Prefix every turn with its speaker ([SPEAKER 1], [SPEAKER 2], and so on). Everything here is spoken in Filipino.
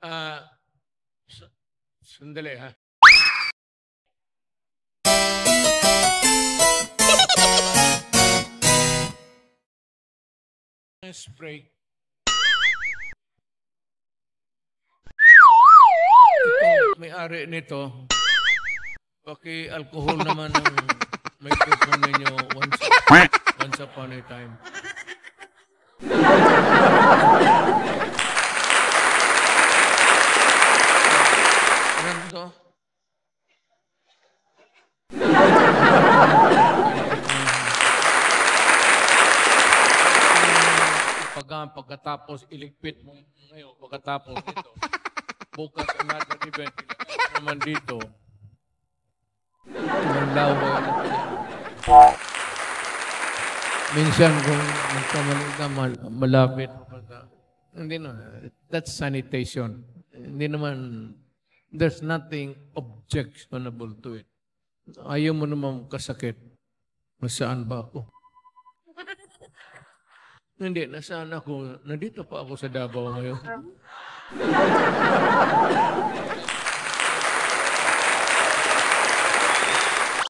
[SPEAKER 1] Ah, sandali ha. Spray. Itong may-ari nito, paki-alcohol naman ng microphone ninyo once upon a time. Ano to? Pagkatapos iligpit mo ngayon, pagkatapos ito, bukas another event naman dito. Manlawa. Minsan kung magkamali ka, malapit. Hindi na. That's sanitation. Hindi naman, there's nothing objectionable to it. Ayaw mo naman kasakit. Nasaan ba ako? Hindi, nasaan ako? Nandito pa ako sa Davao ngayon.